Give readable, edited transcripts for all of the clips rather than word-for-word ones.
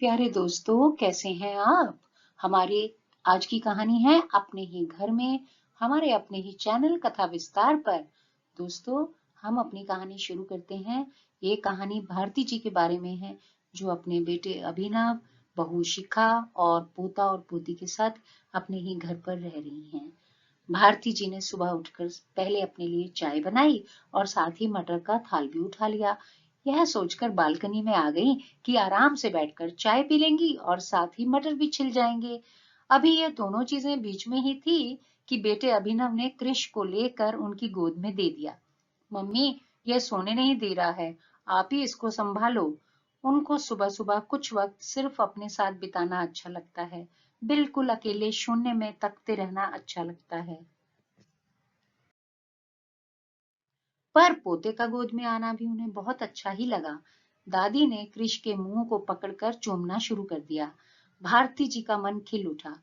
प्यारे दोस्तों, कैसे हैं आप? हमारी आज की कहानी है अपने ही घर में, हमारे अपने ही चैनल कथा विस्तार पर। दोस्तों, हम अपनी कहानी शुरू करते हैं। ये कहानी भारती जी के बारे में है, जो अपने बेटे अभिनव, बहू शिखा और पोता और पोती के साथ अपने ही घर पर रह रही हैं। भारती जी ने सुबह उठकर पहले अपने लिए चाय बनाई और साथ ही मटर का थाल भी उठा लिया। यह सोचकर बालकनी में आ गई कि आराम से बैठकर चाय पी लेंगी और साथ ही मटर भी छिल जाएंगे। अभी ये दोनों चीजें बीच में ही थी कि बेटे अभिनव ने कृष को लेकर उनकी गोद में दे दिया। मम्मी, यह सोने नहीं दे रहा है, आप ही इसको संभालो। उनको सुबह सुबह कुछ वक्त सिर्फ अपने साथ बिताना अच्छा लगता है। बिल्कुल अकेले शून्य में तकते रहना अच्छा लगता है। पर पोते का गोद में आना भी उन्हें बहुत अच्छा ही लगा। दादी ने कृष के मुंह को पकड़कर चूमना शुरू कर दिया। भारती जी का मन खिल उठा।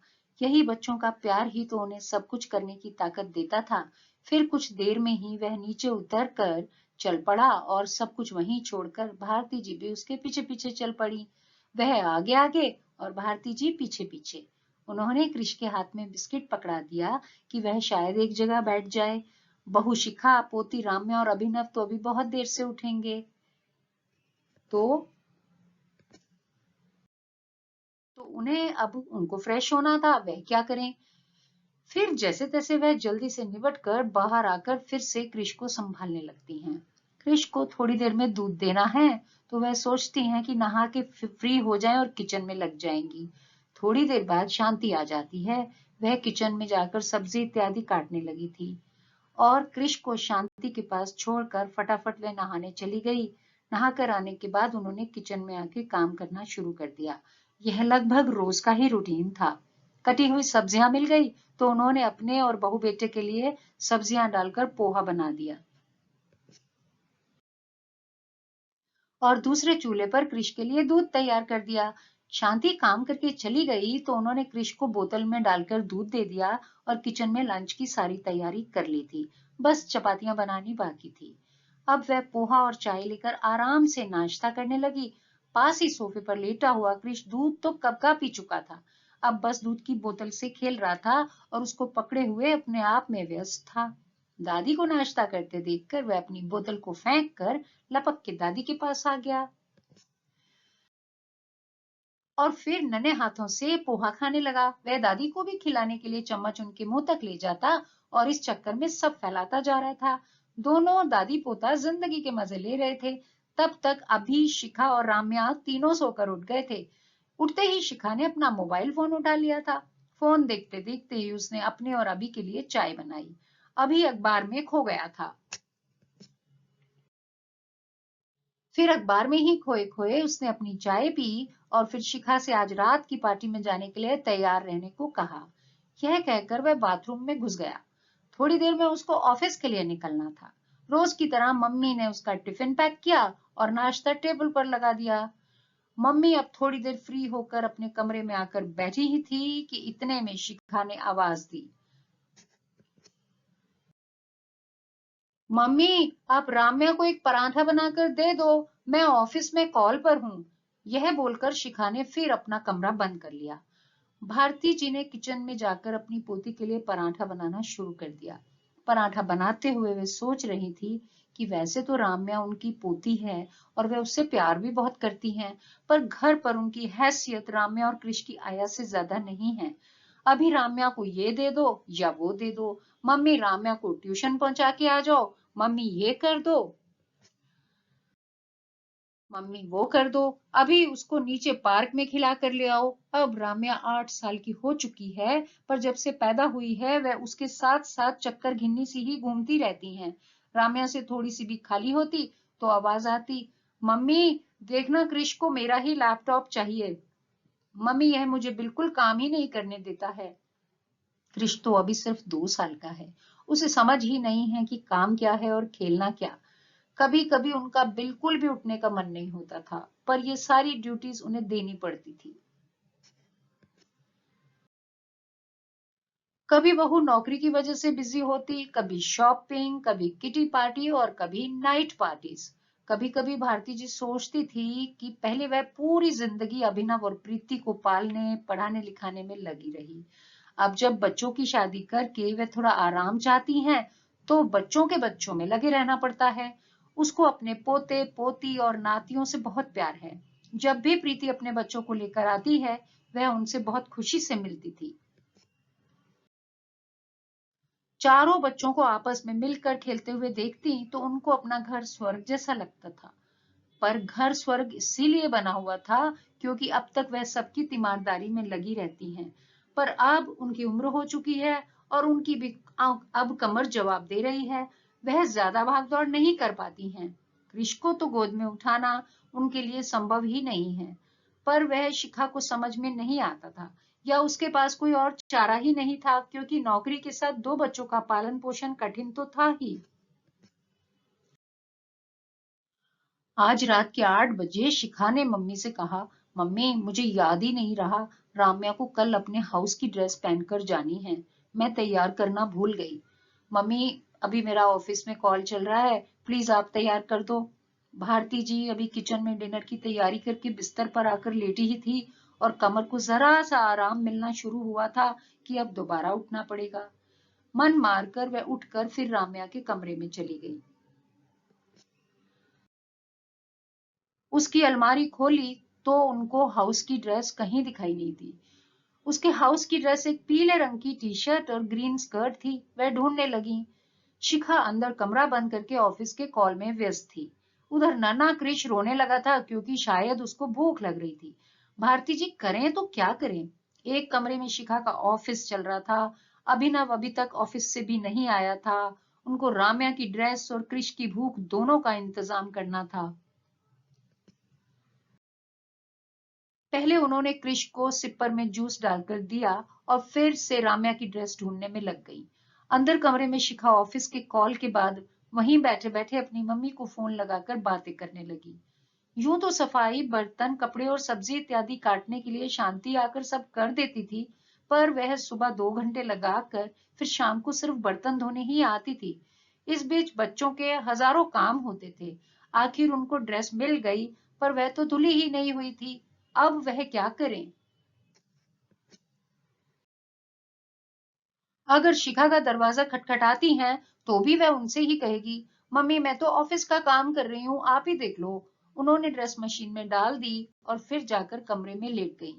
यही बच्चों का प्यार ही तो उन्हें सब कुछ करने की ताकत देता था। फिर कुछ देर में ही वह नीचे उतर कर चल पड़ा और सब कुछ वहीं छोड़कर भारती जी भी उसके पीछे पीछे चल पड़ी। वह आगे आगे और भारती जी पीछे पीछे। उन्होंने कृष के हाथ में बिस्किट पकड़ा दिया कि वह शायद एक जगह बैठ जाए। बहू शिखा, पोती राम्या और अभिनव तो अभी बहुत देर से उठेंगे। तो उन्हें अब उनको फ्रेश होना था, वह क्या करें? फिर जैसे तैसे वह जल्दी से निपट कर बाहर आकर फिर से कृष को संभालने लगती हैं। कृष को थोड़ी देर में दूध देना है, तो वह सोचती हैं कि नहा के फ्री हो जाएं और किचन में लग जाएंगी। थोड़ी देर बाद शांति आ जाती है। वह किचन में जाकर सब्जी इत्यादि काटने लगी थी और कृष को शांति के पास छोड़कर फटाफट वह नहाने चली गई। नहाकर आने के बाद उन्होंने किचन में आके काम करना शुरू कर दिया। यह लगभग रोज का ही रूटीन था। कटी हुई सब्जियां मिल गई तो उन्होंने अपने और बहू बेटे के लिए सब्जियां डालकर पोहा बना दिया और दूसरे चूल्हे पर कृष के लिए दूध तैयार कर दिया। शांति काम करके चली गई तो उन्होंने कृष को बोतल में डालकर दूध दे दिया और किचन में लंच की सारी तैयारी कर ली थी। बस चपातियां बनानी बाकी थी। अब वह पोहा और चाय लेकर आराम से नाश्ता करने लगी। पास ही सोफे पर लेटा हुआ कृष दूध तो कब का पी चुका था। अब बस दूध की बोतल से खेल रहा था और उसको पकड़े हुए अपने आप में व्यस्त था। दादी को नाश्ता करते देखकर वह अपनी बोतल को फेंक कर लपक के दादी के पास आ गया और फिर नन्हे हाथों से पोहा खाने लगा। वह दादी को भी खिलाने के लिए चम्मच उनके मुंह तक ले जाता और इस चक्कर में सब फैलाता जा रहा था। दोनों दादी पोता जिंदगी के मजे ले रहे थे। तब तक अभी शिखा और राम्या तीनों सोकर उठ गए थे। उठते ही शिखा ने अपना मोबाइल फोन उठा लिया था। फोन देखते देखते ही उसने अपने और अभी के लिए चाय बनाई। अभी अखबार में खो गया था। फिर अखबार में ही खोए खोए उसने अपनी चाय पी और फिर शिखा से आज रात की पार्टी में जाने के लिए तैयार रहने को कहा। यह कहकर वह बाथरूम में घुस गया। थोड़ी देर में उसको ऑफिस के लिए निकलना था। रोज की तरह मम्मी ने उसका टिफिन पैक किया और नाश्ता टेबल पर लगा दिया। मम्मी अब थोड़ी देर फ्री होकर अपने कमरे में आकर बैठी ही थी कि इतने में शिखा ने आवाज दी, मम्मी, आप राम्या को एक पराठा बनाकर दे दो, मैं ऑफिस में कॉल पर हूँ। यह बोलकर शिखा ने फिर अपना कमरा बंद कर लिया। भारती जी ने किचन में जाकर अपनी पोती के लिए पराठा बनाना शुरू कर दिया। पराठा बनाते हुए वे सोच रही थी कि वैसे तो राम्या उनकी पोती है और वे उससे प्यार भी बहुत करती हैं, पर घर पर उनकी हैसियत राम्या और कृष की आया से ज्यादा नहीं है। अभी राम्या को ये दे दो या वो दे दो, मम्मी राम्या को ट्यूशन पहुंचा के आ जाओ, मम्मी ये कर दो, मम्मी वो कर दो, अभी उसको नीचे पार्क में खिला कर ले आओ। अब राम्या 8 साल की हो चुकी है, पर जब से पैदा हुई है वह उसके साथ साथ चक्कर घिन्नी सी ही घूमती रहती हैं। राम्या से थोड़ी सी भी खाली होती तो आवाज आती, मम्मी देखना कृष को मेरा ही लैपटॉप चाहिए, मम्मी यह मुझे बिल्कुल काम ही नहीं करने देता है। कृष तो अभी सिर्फ 2 साल का है। उसे समझ ही नहीं है कि काम क्या है और खेलना क्या। कभी कभी उनका बिल्कुल भी उठने का मन नहीं होता था, पर ये सारी ड्यूटीज उन्हें देनी पड़ती थी। कभी बहू नौकरी की वजह से बिजी होती, कभी शॉपिंग, कभी किटी पार्टी और कभी नाइट पार्टीज। कभी कभी भारती जी सोचती थी कि पहले वह पूरी जिंदगी अभिनव और प्रीति को पालने पढ़ाने लिखाने में लगी रही। अब जब बच्चों की शादी करके वह थोड़ा आराम चाहती हैं, तो बच्चों के बच्चों में लगे रहना पड़ता है। उसको अपने पोते पोती और नातियों से बहुत प्यार है। जब भी प्रीति अपने बच्चों को लेकर आती है, वह उनसे बहुत खुशी से मिलती थी। चारों बच्चों को आपस में मिलकर खेलते हुए देखती तो उनको अपना घर स्वर्ग जैसा लगता था। पर घर स्वर्ग इसीलिए बना हुआ था क्योंकि अब तक वह सबकी तीमारदारी में लगी रहती हैं। पर अब उनकी उम्र हो चुकी है और उनकी भी अब कमर जवाब दे रही है। वह ज्यादा भागदौड़ नहीं कर पाती हैं। कृष को तो गोद में उठाना उनके लिए संभव ही नहीं है। पर वह शिखा को समझ में नहीं आता था, या उसके पास कोई और चारा ही नहीं था, क्योंकि नौकरी के साथ दो बच्चों का पालन पोषण कठिन तो था ही। आज रात के 8 बजे शिखा ने मम्मी से कहा, मम्मी मुझे याद ही नहीं रहा, राम्या को कल अपने हाउस की ड्रेस पहनकर जानी है। मैं तैयार करना भूल गई। मम्मी अभी मेरा ऑफिस में कॉल चल रहा है, प्लीज आप तैयार कर दो। भारती जी अभी किचन में डिनर की तैयारी करके बिस्तर पर आकर लेटी ही थी और कमर को जरा सा आराम मिलना शुरू हुआ था कि अब दोबारा उठना पड़ेगा। मन मारकर वह उठकर फिर राम्या के कमरे में चली गई। उसकी अलमारी खोली तो उनको हाउस की ड्रेस कहीं दिखाई नहीं दी। उसके हाउस की ड्रेस एक पीले रंग की टी शर्ट और ग्रीन स्कर्ट थी। वह ढूंढने लगी। शिखा अंदर कमरा बंद करके ऑफिस के कॉल में व्यस्त थी। उधर नन्हा कृष रोने लगा था क्योंकि शायद उसको भूख लग रही थी। भारती जी करें तो क्या करें। एक कमरे में शिखा का ऑफिस चल रहा था। अभिनव अभी तक ऑफिस से भी नहीं आया था। उनको राम्या की ड्रेस और कृष की भूख दोनों का इंतजाम करना था। पहले उन्होंने कृष को सिपर में जूस डालकर दिया और फिर से राम्या की ड्रेस ढूंढने में लग गई। अंदर कमरे में शिखा ऑफिस के कॉल के बाद वहीं बैठे बैठे अपनी मम्मी को फोन लगाकर बातें करने लगी। यूं तो सफाई बर्तन कपड़े और सब्जी इत्यादि काटने के लिए शांति आकर सब कर देती थी, पर वह सुबह 2 घंटे लगाकर फिर शाम को सिर्फ बर्तन धोने ही आती थी। इस बीच बच्चों के हजारों काम होते थे। आखिर उनको ड्रेस मिल गई, पर वह तो धुली ही नहीं हुई थी। अब वह क्या करें। अगर शिखा का दरवाजा खटखटाती हैं तो भी वह उनसे ही कहेगी, मम्मी मैं तो ऑफिस का काम कर रही हूँ, आप ही देख लो। उन्होंने ड्रेस मशीन में डाल दी और फिर जाकर कमरे में लेट गई।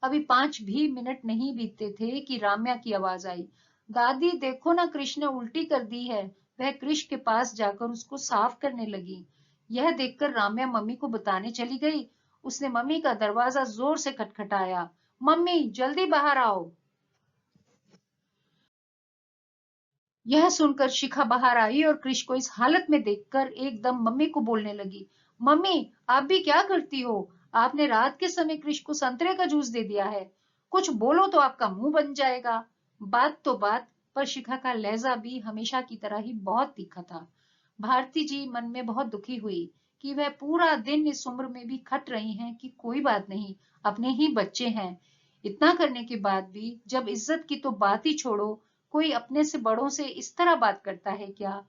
अभी 5 भी मिनट नहीं बीते थे कि राम्या की आवाज आई, दादी देखो ना कृष ने उल्टी कर दी है। वह कृष के पास जाकर उसको साफ करने लगी। यह देखकर राम्या मम्मी को बताने चली गई। उसने मम्मी का दरवाजा जोर से खटखटाया, मम्मी जल्दी बाहर आओ। यह सुनकर शिखा बाहर आई और कृष को इस हालत में देखकर एकदम मम्मी को बोलने लगी, मम्मी आप भी क्या करती हो। आपने रात के समय कृष को संतरे का जूस दे दिया है। कुछ बोलो तो आपका मुंह बन जाएगा। बात तो बात, पर शिखा का लहजा भी हमेशा की तरह ही बहुत तीखा था। भारती जी मन में बहुत दुखी हुई कि वह पूरा दिन इस उम्र में भी खट रही हैं कि कोई बात नहीं, अपने ही बच्चे हैं। इतना करने के बाद भी जब इज्जत की तो बात ही छोड़ो, कोई अपने से बड़ों से इस तरह बात करता है क्या।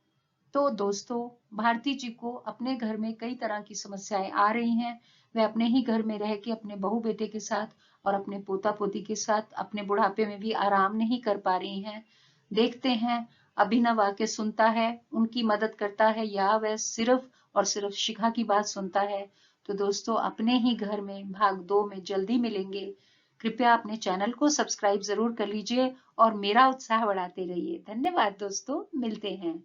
तो दोस्तों, भारती जी को अपने घर में कई तरह की समस्याएं आ रही हैं। वे अपने ही घर में रह के अपने बहू बेटे के साथ और अपने पोता पोती के साथ अपने बुढ़ापे में भी आराम नहीं कर पा रही हैं। देखते हैं अभिनव आके सुनता है, उनकी मदद करता है, या वह सिर्फ और सिर्फ शिखा की बात सुनता है। तो दोस्तों, अपने ही घर में भाग 2 में जल्दी मिलेंगे। कृपया अपने चैनल को सब्सक्राइब जरूर कर लीजिए और मेरा उत्साह बढ़ाते रहिए। धन्यवाद दोस्तों, मिलते हैं।